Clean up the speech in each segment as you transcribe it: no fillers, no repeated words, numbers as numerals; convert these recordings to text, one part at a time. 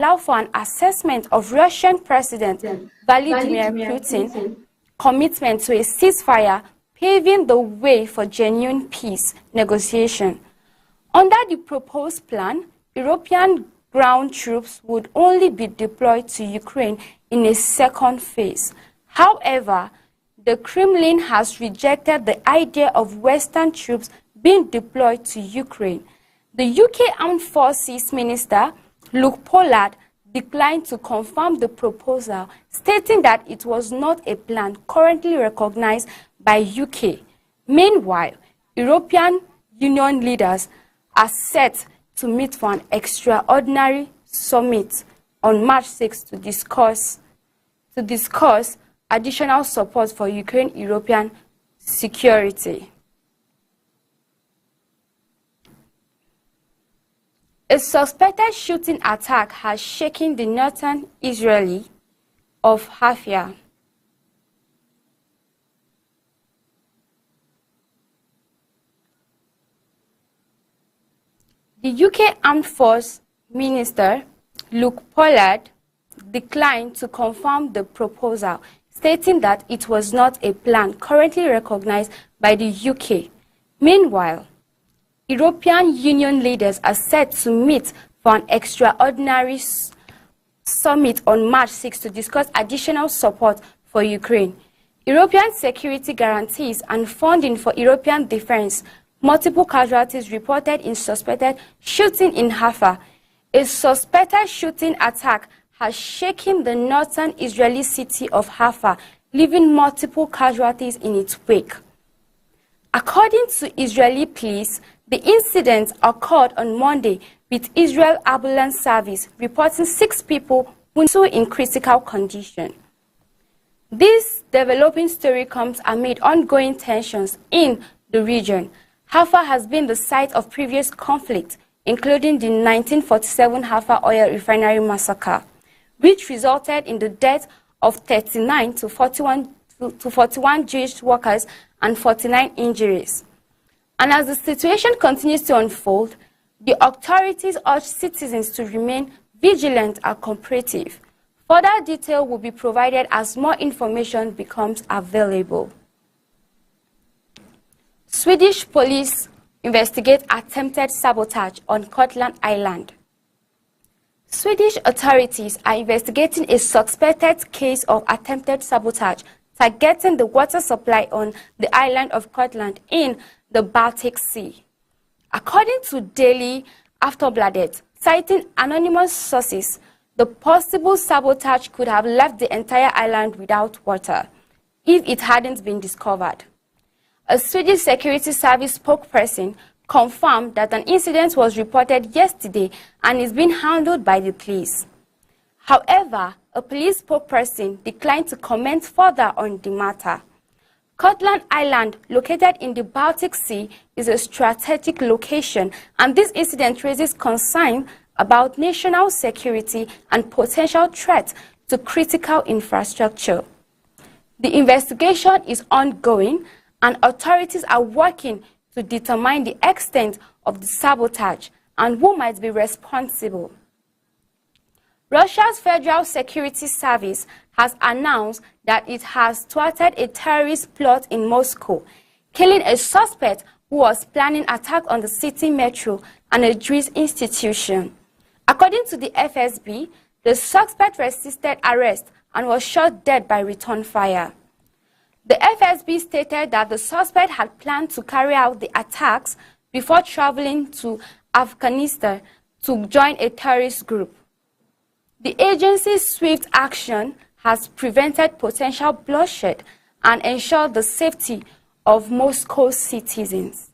allow for an assessment of Russian President Vladimir Putin's commitment to a ceasefire, paving the way for genuine peace negotiation. Under the proposed plan, European ground troops would only be deployed to Ukraine in a second phase. However, the Kremlin has rejected the idea of Western troops being deployed to Ukraine. The UK Armed Forces Minister, Luke Pollard, declined to confirm the proposal, stating that it was not a plan currently recognized by UK. Meanwhile, European Union leaders are set to meet for an extraordinary summit on March 6 to discuss additional support for Ukraine European security. A suspected shooting attack has shaken the northern Israeli of Haifa. The UK Armed Forces Minister, Luke Pollard, declined to confirm the proposal, stating that it was not a plan currently recognized by the UK. Meanwhile, European Union leaders are set to meet for an extraordinary summit on March 6 to discuss additional support for Ukraine. European security guarantees and funding for European defense. Multiple casualties reported in suspected shooting in Haifa. A suspected shooting attack has shaken the northern Israeli city of Haifa, leaving multiple casualties in its wake. According to Israeli police, the incident occurred on Monday, with Israel Ambulance Service reporting 6 people wounded in critical condition. This developing story comes amid ongoing tensions in the region. Haifa has been the site of previous conflict, including the 1947 Haifa oil refinery massacre, which resulted in the death of 39 to 41 Jewish workers and 49 injuries. And as the situation continues to unfold, the authorities urge citizens to remain vigilant and cooperative. Further detail will be provided as more information becomes available. Swedish police investigate attempted sabotage on Gotland Island. Swedish authorities are investigating a suspected case of attempted sabotage targeting the water supply on the island of Gotland in the Baltic Sea. According to Daily Aftonbladet, citing anonymous sources, the possible sabotage could have left the entire island without water if it hadn't been discovered. A Swedish security service spokesperson confirmed that an incident was reported yesterday and is being handled by the police. However, a police spokesperson declined to comment further on the matter. Gotland Island, located in the Baltic Sea, is a strategic location, and this incident raises concern about national security and potential threats to critical infrastructure. The investigation is ongoing, and authorities are working to determine the extent of the sabotage and who might be responsible. Russia's Federal Security Service has announced that it has thwarted a terrorist plot in Moscow, killing a suspect who was planning attack on the city metro and a Jewish institution. According to the FSB, the suspect resisted arrest and was shot dead by return fire. The FSB stated that the suspect had planned to carry out the attacks before traveling to Afghanistan to join a terrorist group. The agency's swift action has prevented potential bloodshed and ensured the safety of Moscow's citizens.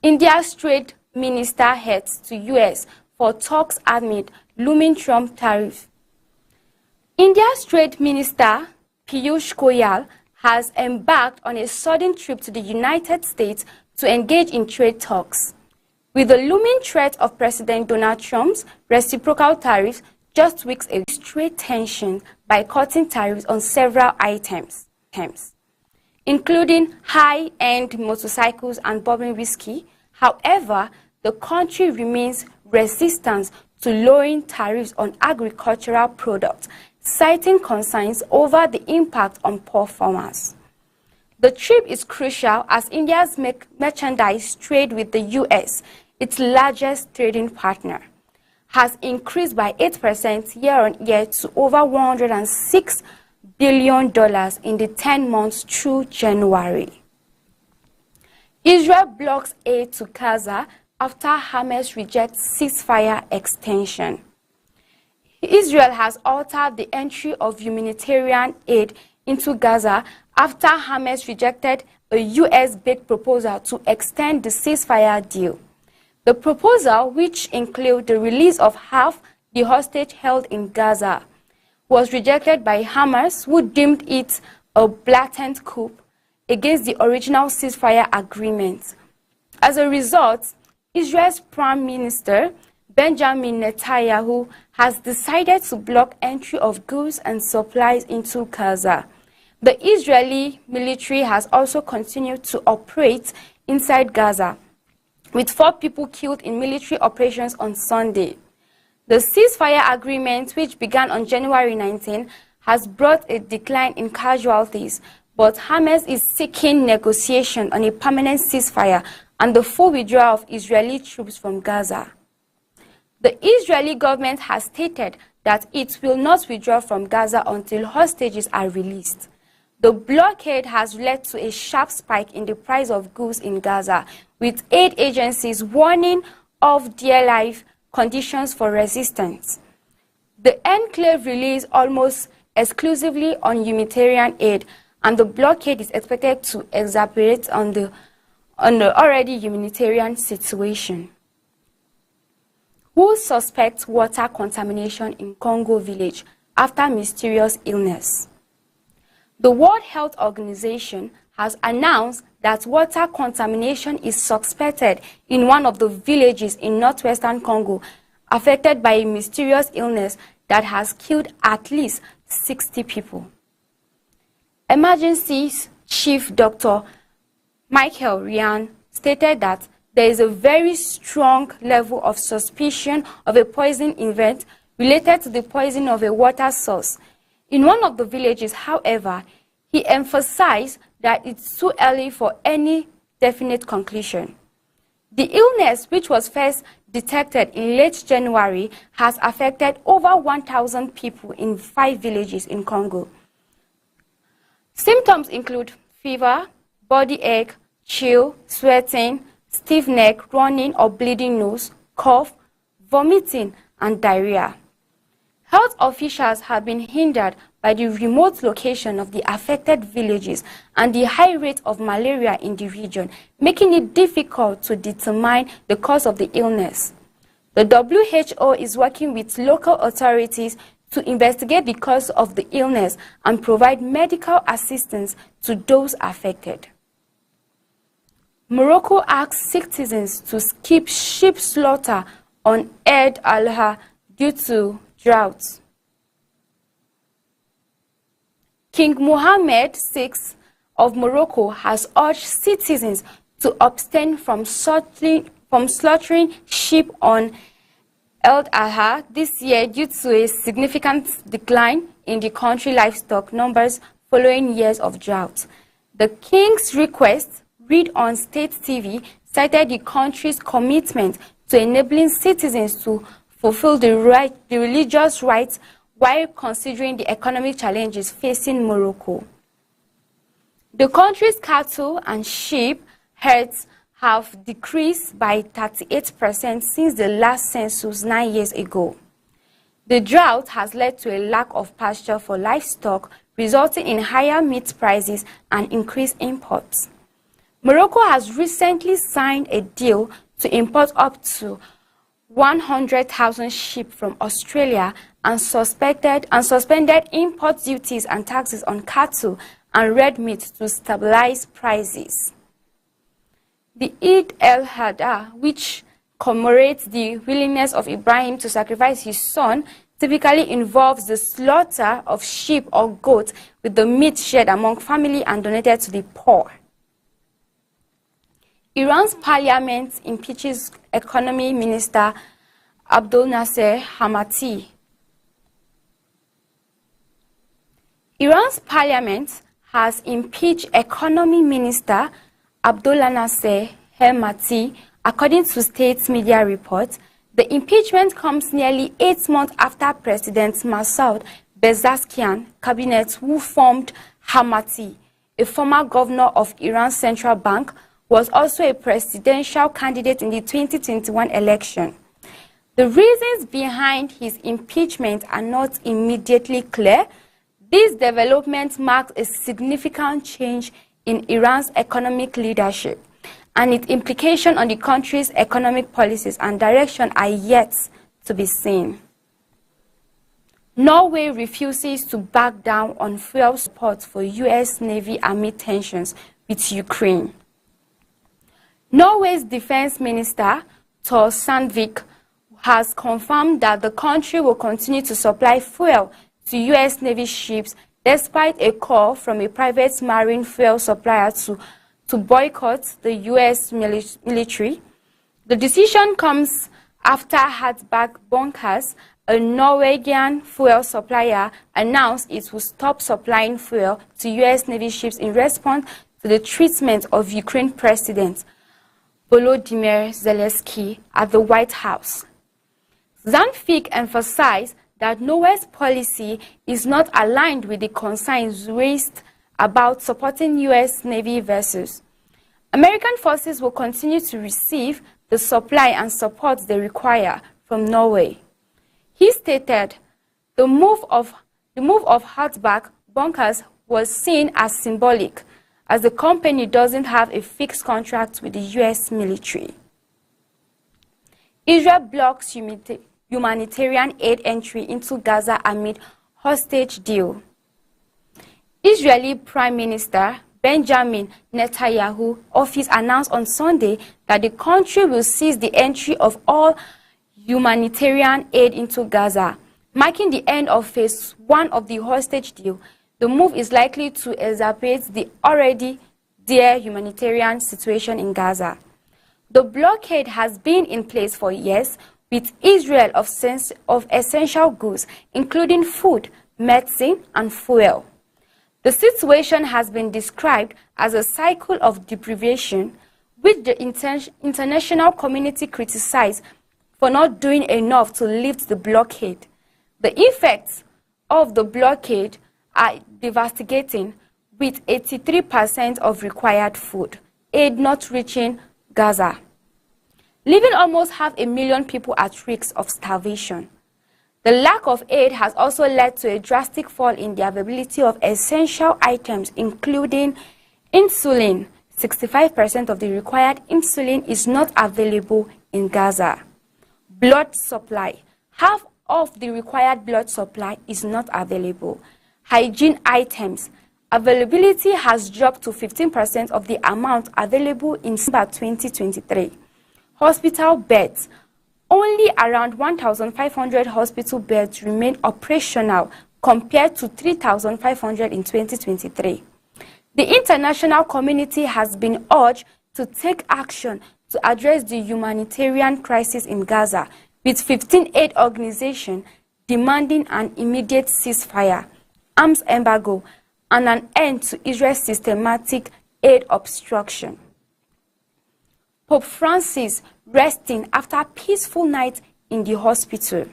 India's trade minister heads to U.S. for talks amid looming Trump tariff. India's trade minister, Piyush Goyal, has embarked on a sudden trip to the United States to engage in trade talks. With the looming threat of President Donald Trump's reciprocal tariffs just weeks ago, trade tension by cutting tariffs on several items, including high-end motorcycles and bourbon whiskey. However, the country remains resistance to lowering tariffs on agricultural products, citing concerns over the impact on poor farmers. The trip is crucial as India's merchandise trade with the U.S., its largest trading partner, has increased by 8% year-on-year to over $106 billion in the 10 months through January. Israel blocks aid to Gaza after Hamas rejects ceasefire extension. Israel has altered the entry of humanitarian aid into Gaza after Hamas rejected a U.S.-backed proposal to extend the ceasefire deal. The proposal, which included the release of half the hostage held in Gaza, was rejected by Hamas, who deemed it a blatant coup against the original ceasefire agreement. As a result, Israel's Prime Minister Benjamin Netanyahu has decided to block entry of goods and supplies into Gaza. The Israeli military has also continued to operate inside Gaza, with 4 people killed in military operations on Sunday. The ceasefire agreement, which began on January 19, has brought a decline in casualties, but Hamas is seeking negotiation on a permanent ceasefire and the full withdrawal of Israeli troops from Gaza. The Israeli government has stated that it will not withdraw from Gaza until hostages are released. The blockade has led to a sharp spike in the price of goods in Gaza, with aid agencies warning of dear life conditions for resistance. The enclave relies almost exclusively on humanitarian aid, and the blockade is expected to exacerbate on the already humanitarian situation. Who suspects water contamination in Congo village after mysterious illness? The World Health Organization has announced that water contamination is suspected in one of the villages in northwestern Congo affected by a mysterious illness that has killed at least 60 people. Emergency Chief Dr. Michael Ryan stated that there is a very strong level of suspicion of a poison event related to the poisoning of a water source. In one of the villages, however, he emphasized that it's too early for any definite conclusion. The illness, which was first detected in late January, has affected over 1,000 people in 5 villages in Congo. Symptoms include fever, body ache, chill, sweating, stiff neck, running or bleeding nose, cough, vomiting, and diarrhea. Health officials have been hindered by the remote location of the affected villages and the high rate of malaria in the region, making it difficult to determine the cause of the illness. The WHO is working with local authorities to investigate the cause of the illness and provide medical assistance to those affected. Morocco asks citizens to skip sheep slaughter on Eid al-Adha due to drought. King Mohammed VI of Morocco has urged citizens to abstain from slaughtering sheep on Eid al-Adha this year due to a significant decline in the country's livestock numbers following years of drought. The king's request, read on state TV, cited the country's commitment to enabling citizens to fulfill the religious rights while considering the economic challenges facing Morocco. The country's cattle and sheep herds have decreased by 38% since the last census 9 years ago. The drought has led to a lack of pasture for livestock, resulting in higher meat prices and increased imports. Morocco has recently signed a deal to import up to 100,000 sheep from Australia and suspended import duties and taxes on cattle and red meat to stabilize prices. The Eid al-Adha, which commemorates the willingness of Ibrahim to sacrifice his son, typically involves the slaughter of sheep or goats with the meat shared among family and donated to the poor. Iran's parliament impeaches economy minister Abdul Nasser Hemati. Iran's parliament has impeached Economy Minister Abdullah Nasser Hemati, according to state media reports. The impeachment comes nearly 8 months after President Masoud Pezeshkian cabinet, who formed Hemati, a former governor of Iran's central bank, was also a presidential candidate in the 2021 election. The reasons behind his impeachment are not immediately clear. This development marks a significant change in Iran's economic leadership, and its implications on the country's economic policies and direction are yet to be seen. Norway refuses to back down on fuel support for U.S. Navy amid tensions with Ukraine. Norway's Defense Minister, Tor Sandvik, has confirmed that the country will continue to supply fuel to U.S. Navy ships despite a call from a private marine fuel supplier to boycott the U.S. military. The decision comes after Hardsberg Bunkers, a Norwegian fuel supplier, announced it will stop supplying fuel to U.S. Navy ships in response to the treatment of Ukraine President Volodymyr Zelensky at the White House. Sandvik emphasized that Norway's policy is not aligned with the concerns raised about supporting U.S. Navy vessels. American forces will continue to receive the supply and support they require from Norway. He stated the move of Hardsberg Bunkers was seen as symbolic, as the company doesn't have a fixed contract with the U.S. military. Israel blocks humanitarian aid entry into Gaza amid hostage deal. Israeli Prime Minister Benjamin Netanyahu's office announced on Sunday that the country will cease the entry of all humanitarian aid into Gaza, marking the end of phase 1 of the hostage deal. The move is likely to exacerbate the already dire humanitarian situation in Gaza. The blockade has been in place for years, with Israel of essential goods, including food, medicine, and fuel. The situation has been described as a cycle of deprivation, which the international community criticized for not doing enough to lift the blockade. The effects of the blockade are devastating, with 83% of required food aid not reaching Gaza, leaving almost 500,000 people at risk of starvation. The lack of aid has also led to a drastic fall in the availability of essential items, including insulin. 65% of the required insulin is not available in Gaza. Blood supply. Half of the required blood supply is not available. Hygiene items. Availability has dropped to 15% of the amount available in December 2023. Hospital beds. Only around 1,500 hospital beds remain operational compared to 3,500 in 2023. The international community has been urged to take action to address the humanitarian crisis in Gaza, with 15 aid organizations demanding an immediate ceasefire, arms embargo, and an end to Israel's systematic aid obstruction. Pope Francis resting after a peaceful night in the hospital.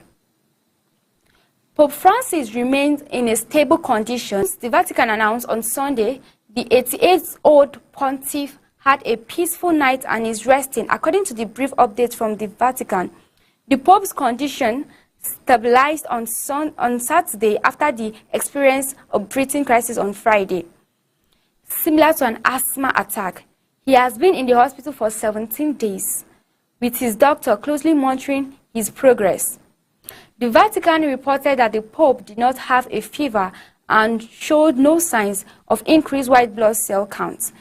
Pope Francis remains in a stable condition. The Vatican announced on Sunday the 88-year-old pontiff had a peaceful night and is resting. According to the brief update from the Vatican, the Pope's condition stabilized on Saturday after the experience of breathing crisis on Friday. Similar to an asthma attack, he has been in the hospital for 17 days, with his doctor closely monitoring his progress. The Vatican reported that the Pope did not have a fever and showed no signs of increased white blood cell counts,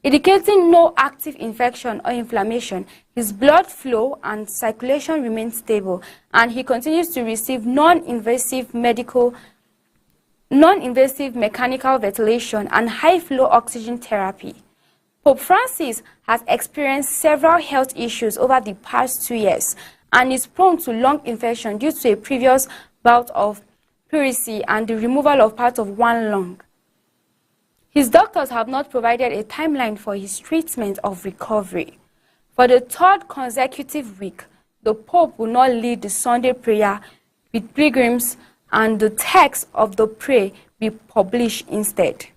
indicating no active infection or inflammation. His blood flow and circulation remain stable, and he continues to receive non-invasive mechanical ventilation and high-flow oxygen therapy. Pope Francis has experienced several health issues over the past 2 years and is prone to lung infection due to a previous bout of pleurisy and the removal of part of one lung. His doctors have not provided a timeline for his treatment of recovery. For the third consecutive week, the Pope will not lead the Sunday prayer with pilgrims, and the text of the prayer will be published instead.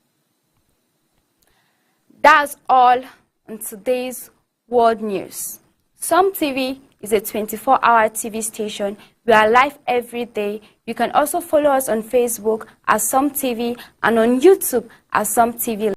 That's all on today's world news. Some TV is a 24-hour TV station. We are live every day. You can also follow us on Facebook as Some TV and on YouTube as Some TV.